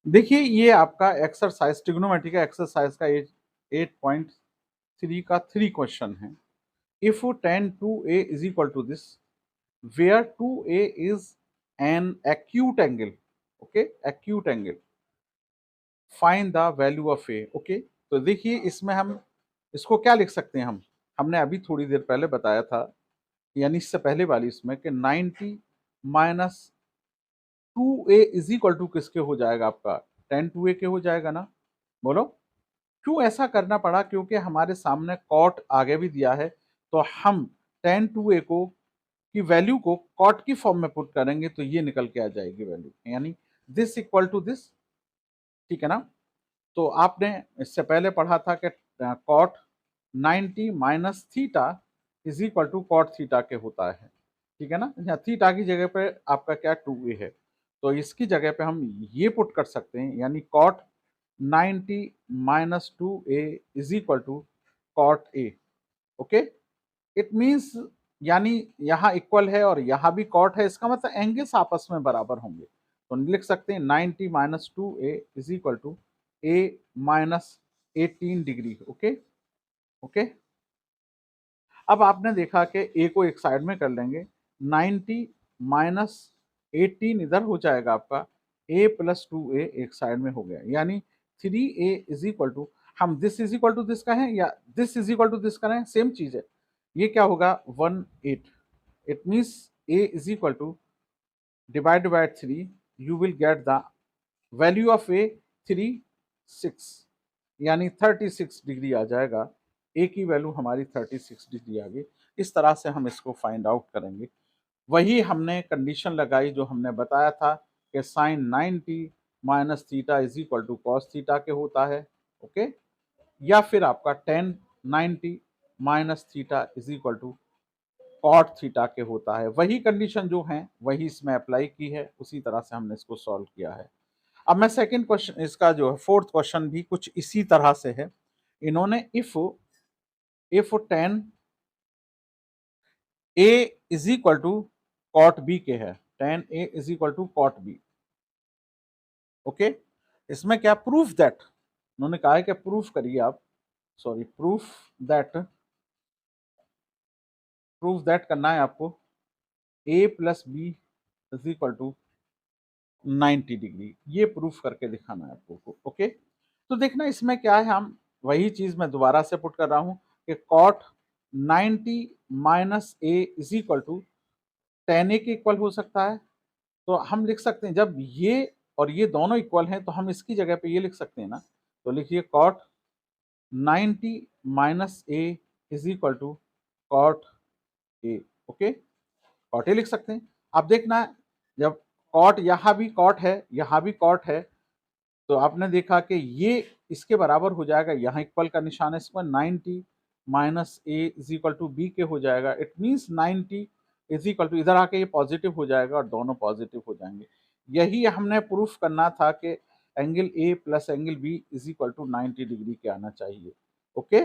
देखिए ये आपका एक्सरसाइज ट्रिग्नोमेट्री का एक्सरसाइज का 8.3 का 3 क्वेश्चन है। If tan 2a is equal to this where 2a is an acute angle, okay, acute angle, find the value of a. Okay, तो देखिए इसमें हम इसको क्या लिख सकते हैं, हम हमने अभी थोड़ी देर पहले बताया था, यानी इससे पहले वाली इसमें कि 90 minus 2a is equal to किसके हो जाएगा, आपका tan 2a के हो जाएगा ना। बोलो क्यों ऐसा करना पड़ा, क्योंकि हमारे सामने कॉट आगे भी दिया है, तो हम tan 2a को की वैल्यू को कॉट की फॉर्म में पुट करेंगे तो ये निकल के आ जाएगी वैल्यू, यानी दिस इक्वल टू दिस, ठीक है ना। तो आपने इससे पहले पढ़ा था कि cot 90 minus theta is equal to cot theta के होता है, ठीक है ना। यहाँ थीटा की जगह पे आपका क्या 2a है, तो इसकी जगह पे हम ये पुट कर सकते हैं, यानी cot 90 minus 2a is equal to cot a। Okay, it means यानी यहाँ इक्वल है और यहाँ भी कॉट है, इसका मतलब एंगल्स आपस में बराबर होंगे, तो लिख सकते हैं 90 minus 2a is equal to a minus 18 degree. Okay okay, अब आपने देखा कि a को एक साइड में कर लेंगे, 90 माइनस 18 इधर हो जाएगा आपका, a प्लस 2a एक साइड में हो गया, यानी 3a इज इक्वल टू, हम this is equal to this कहें या this is equal to this करें, सेम चीज है, ये क्या होगा 18। It means a is equal to divide by 3, you will get the value of a 36, यानी 36 डिग्री आ जाएगा, ए की वैल्यू हमारी 36 डिग्री आ गई। इस तरह से हम इसको फाइंड आउट करेंगे। वही हमने कंडीशन लगाई जो हमने बताया था कि sine 90 minus theta is equal to cos theta के होता है। ओके, या फिर आपका tan 90 minus theta is equal to cot theta के होता है। वही कंडीशन जो है वही इसमें अप्लाई की है, उसी तरह से हमने इसको सॉल्व किया है। अब मैं सेकंड क्वेश्चन, इसका जो है फोर्थ क्वेश्चन भी कुछ इसी तरह से है। इन्होंने if tan A is equal to cot B के है, tan A is equal to cot B. Okay, इसमें क्या प्रूफ दैट, उन्होंने कहा है कि प्रूफ करिए आप, सॉरी प्रूफ दैट करना है आपको, A plus B is equal to 90 degree, ये प्रूफ करके दिखाना है आपको। ओके, तो देखना इसमें क्या है, हम वही चीज मैं दोबारा से पुट कर रहा हूं कि cot 90 minus A is equal to ten A के इक्वल हो सकता है, तो हम लिख सकते हैं जब ये और ये दोनों इक्वल हैं तो हम इसकी जगह पे ये लिख सकते हैं ना, तो लिखिए cot 90 minus A is equal to cot A. Okay, cot A लिख सकते हैं। अब देखना जब कॉट यहाँ भी कॉट है, यहाँ भी कॉट है, तो आपने देखा कि ये इसके बराबर हो जाएगा, यहाँ इक्वल का निशान है, इसमें 90 minus A is equal to B के हो जाएगा। It means 90 is equal to, इधर आके ये पॉजिटिव हो जाएगा और दोनों पॉजिटिव हो जाएंगे। यही हमने प्रूफ करना था कि angle A plus angle B is equal to 90 degree के आना चाहिए। ओके,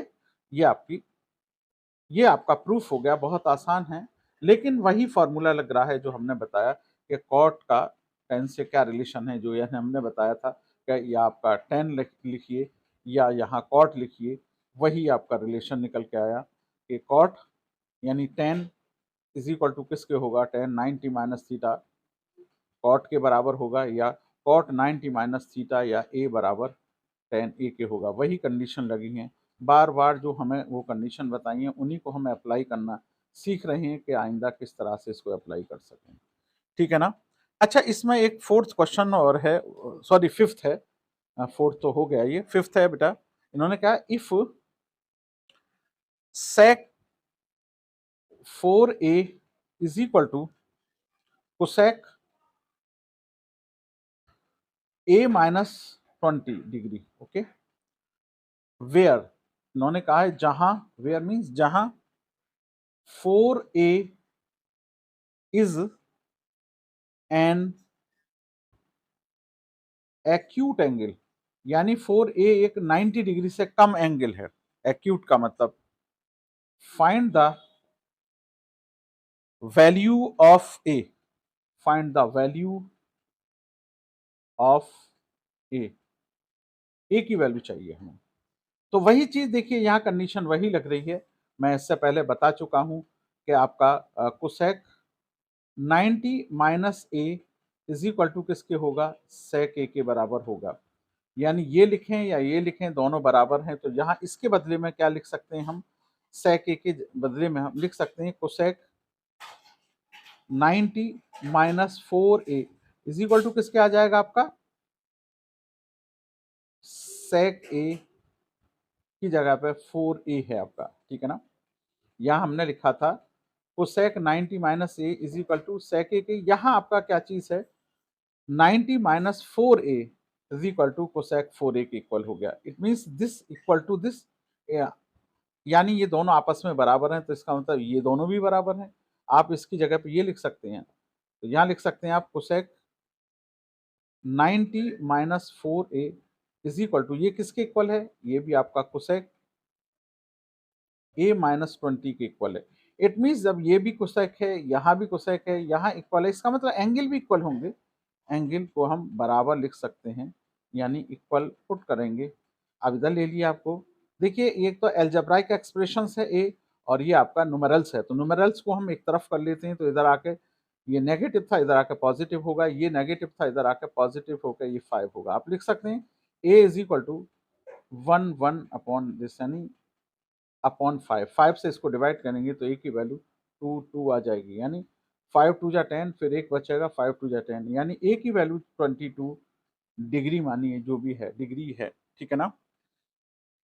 ये आपका प्रूफ हो गया, बहुत आसान है, लेकिन वही फॉर्मूला लग रहा है जो हमने बताया कि कॉट का टेन से क्या रिलेशन है, जो यह हमने बताया था कि या आपका टेन लिखिए या यहाँ कॉट लिखिए, वही आपका रिलेशन निकल के आया कि कॉट यानी टेन इज इक्वल टू किसके होगा, टेन 90 माइनस थीटा कॉट के बराबर होगा, या कॉट 90 माइनस थीटा या ए बराबर टेन ए के होगा। वही कंडीशन लगी हैं, बार बार जो हमें वो कंडीशन बताई हैं उन्हीं को हमें अप्लाई करना सीख रहे हैं कि आइंदा किस तरह से इसको अप्लाई कर सकें, ठीक है ना। अच्छा, इसमें एक फोर्थ क्वेश्चन और है, सॉरी फिफ्थ है, फोर्थ तो हो गया, ये फिफ्थ है बेटा। इन्होंने कहा if sec 4a is equal to cosec a minus 20 degree. Okay, where, इन्होंने कहा है जहां, वेयर मीन्स जहां 4a is an acute angle, यानी 4a एक 90 डिग्री से कम एंगल है, एक्यूट का मतलब find the value of A, find the value of A की वैल्यू चाहिए हमें। तो वही चीज देखिए, यहाँ कंडीशन वही लग रही है। मैं इससे पहले बता चुका हूं कि आपका cosec 90 minus A is equal to किसके होगा, सेक ए के बराबर होगा। यानी ये लिखें या ये लिखें, दोनों बराबर हैं। तो यहाँ इसके बदले में क्या लिख सकते हैं हम, सेक ए के बदले में हम लिख सकते हैं cosec 90 minus 4a is equal to किसके आ जाएगा आपका, सेक ए की जगह पे 4a है आपका, ठीक है ना। यहाँ हमने लिखा था cosec 90 minus A is equal to sec A के, यहाँ आपका क्या चीज है, 90 minus 4a is equal to cosec 4a के इक्वल हो गया। It means this equal to this, यानी ये दोनों आपस में बराबर हैं, तो इसका मतलब ये दोनों भी बराबर हैं। आप इसकी जगह पे ये लिख सकते हैं, तो यहाँ लिख सकते हैं आप cosec 90 minus 4a is equal to, ये किसके इक्वल है, ये भी आपका कोसेक a माइनस 20 के इक्वल है। इट मीन्स जब ये भी कोसेक है, यहाँ भी कोसेक है, यहाँ इक्वल है, इसका मतलब एंगल भी इक्वल होंगे। एंगल को हम बराबर लिख सकते हैं, यानी इक्वल पुट करेंगे। अब इधर ले लिया आपको, देखिए एक तो एल्जेब्राइक एक्सप्रेशंस है ए, और ये आपका न्यूमेरल्स है। तो न्यूमेरल्स को हम एक तरफ कर लेते हैं, तो इधर आके ये नेगेटिव था, इधर आके पॉजिटिव होगा, ये नेगेटिव था, इधर आके पॉजिटिव होकर ये 5 होगा। आप लिख सकते हैं A is equal to 1 upon this, यानी अपॉन 5 से इसको डिवाइड करेंगे तो ए की वैल्यू 2 आ जाएगी, यानी 5 2 जा 10, फिर एक बचेगा 5 2 जा 10, यानी ए की वैल्यू 22 डिग्री मानिए, जो भी है डिग्री है, ठीक है ना।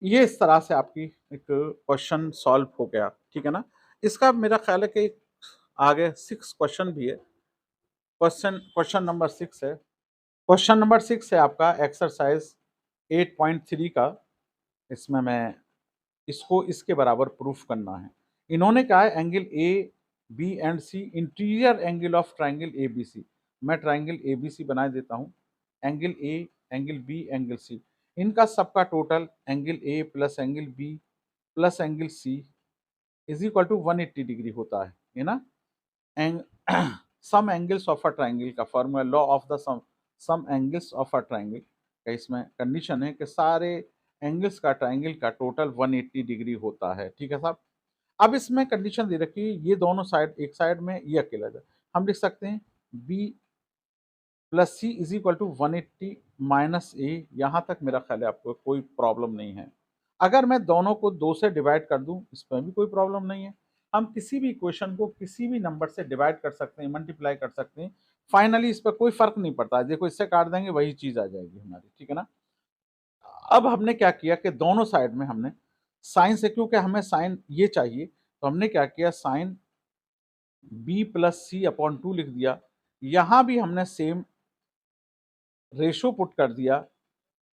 ये इस तरह से आपकी एक क्वेश्चन सॉल्व हो गया, ठीक है ना। इसका मेरा ख्याल है कि आगे 6 क्वेश्चन भी है। क्वेश्चन नंबर 6 है, क्वेश्चन नंबर 6 है आपका एक्सरसाइज 8.3 का। इसमें मैं इसको इसके बराबर प्रूफ करना है। इन्होंने कहा है angle A B and C interior angle of triangle A B C. मैं ट्राइंगल ए बी सी बना देता हूँ, angle A, angle B, angle C, इनका सबका total angle A plus angle B plus angle C is equal to 180 degree होता है ना। एंग sum angles of a triangle का formula, law of the sum angles of a triangle का इसमें condition है कि सारे एंगल्स का ट्राइंगल का टोटल 180 डिग्री होता है, ठीक है साहब। अब इसमें कंडीशन दे रखी है, ये दोनों साइड, एक साइड में ये अकेला जाए, हम लिख सकते हैं B plus C is equal to 180 minus A. यहाँ तक मेरा ख्याल है आपको कोई प्रॉब्लम नहीं है। अगर मैं दोनों को 2 से डिवाइड कर दूं, इसमें भी कोई प्रॉब्लम नहीं है। हम किसी भी इक्वेशन को किसी भी नंबर से डिवाइड कर सकते हैं, मल्टीप्लाई कर सकते हैं, फाइनली इस पर कोई फर्क नहीं पड़ता है। देखो इससे काट देंगे वही चीज आ जाएगी हमारी, ठीक है ना। अब हमने क्या किया कि दोनों साइड में हमने साइन से, क्योंकि हमें साइन ये चाहिए, तो हमने क्या किया, sine B plus C upon 2 लिख दिया। यहां भी हमने सेम रेशो पुट कर दिया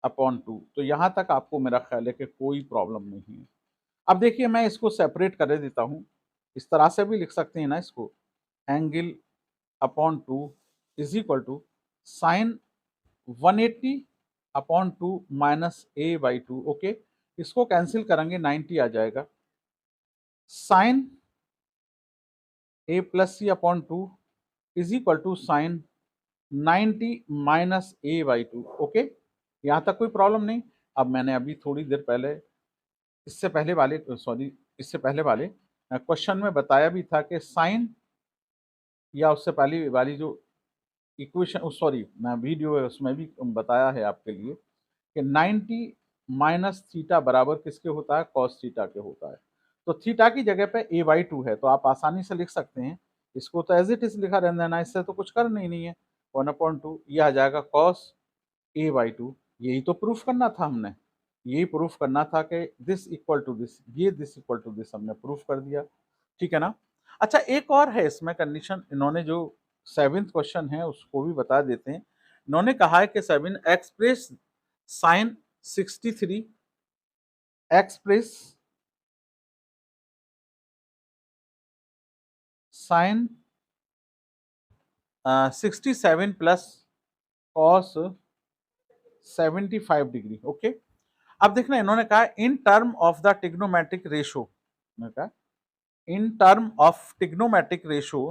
अपॉन 2। तो यहां तक आपको मेरा ख्याल है कि कोई प्रॉब्लम नहीं है। अब देखिए मैं इसको सेपरेट कर देता हूं, इस तरह से भी लिख सकते हैं ना इसको, angle upon 2 is equal to sine 180 upon 2 minus A by 2। Okay, इसको कैंसिल करेंगे 90 आ जाएगा, sine A plus C upon 2 is equal to sine 90 minus A by 2। Okay, यहाँ तक कोई प्रॉब्लम नहीं। अब मैंने अभी थोड़ी देर पहले इससे पहले वाले इससे पहले वाले क्वेश्चन में बताया भी था कि साइन, या उससे पहले वाली जो इक्वेशन, सॉरी मैं वीडियो है उसमें भी बताया है आपके लिए कि 90 माइनस थीटा बराबर किसके होता है, कॉस थीटा के होता है। तो थीटा की जगह पे ए बाई 2 है, तो आप आसानी से लिख सकते हैं इसको, तो एज इट इज लिखा रहने देना, इससे तो कुछ करना ही नहीं है। 1/2 ये आ जाएगा कॉस ए बाई 2। यही तो प्रूफ करना था हमने, यही प्रूफ करना था कि दिस इक्वल टू दिस, ये दिस इक्वल टू दिस हमने प्रूफ कर दिया, ठीक है ना। अच्छा एक और है इसमें कंडीशन, इन्होंने जो 7th क्वेश्चन है उसको भी बता देते हैं। इन्होंने कहा है कि 7 express sine 63 express sine 67 plus cos 75 degree. Okay, अब देखना इन्होंने कहा in term of the trigonometric ratio, कहा in term of trigonometric ratio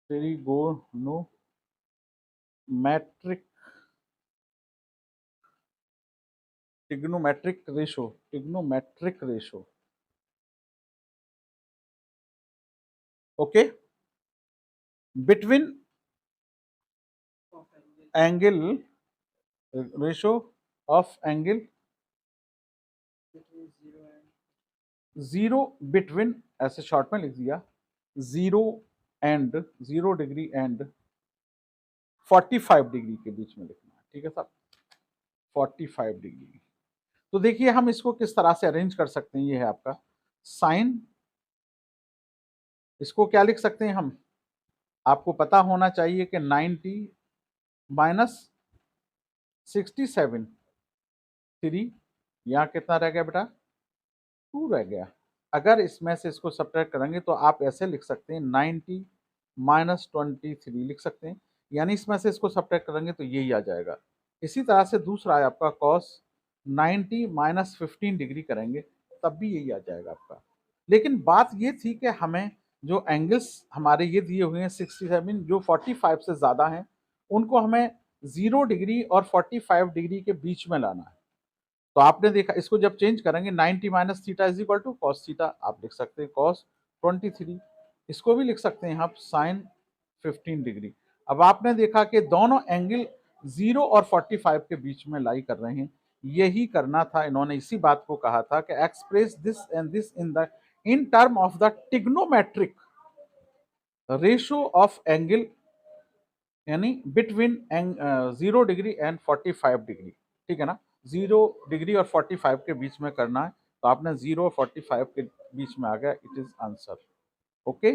trigonometric ratio okay between angle ratio of angle zero between, ऐसे शॉर्ट में लिख दिया, 0 डिग्री एंड 45 डिग्री के बीच में लिखना है, ठीक है साहब, 45 डिग्री। तो देखिए हम इसको किस तरह से अरेंज कर सकते हैं, ये है आपका साइन, इसको क्या लिख सकते हैं हम, आपको पता होना चाहिए कि 90 माइनस 67, 3, यहाँ कितना रह गया बेटा, 2 रह गया। अगर इसमें से इसको सब्ट्रैक्ट करेंगे तो आप ऐसे लिख सकते हैं 90 माइनस 23 लिख सकते हैं, यानी इसमें से इसको सब्ट्रैक्ट करेंगे तो यही आ जाएगा। इसी तरह से दूसरा है आपका कॉस 90 माइनस 15 डिग्री करेंगे तब भी यही आ जाएगा आपका। लेकिन बात ये थी कि हमें जो एंगल्स हमारे ये दिए हुए हैं 67 जो 45 से ज़्यादा हैं उनको हमें 0 डिग्री और 45 डिग्री के बीच में लाना है। तो आपने देखा इसको जब चेंज करेंगे 90 minus theta is equal to cos theta, आप लिख सकते हैं कॉस 23, इसको भी लिख सकते हैं आप साइन 15 डिग्री। अब आपने देखा कि दोनों एंगल 0 और 45 के बीच में लाई कर रहे हैं, यही करना था, इन्होंने इसी बात को कहा था कि express this and this in term of the trigonometric ratio of angle, यानी बिटवीन 0 डिग्री एंड 45 डिग्री, ठीक है ना, 0 डिग्री और 45 के बीच में करना है, तो आपने 0 और 45 के बीच में आ गया, इट इज आंसर। ओके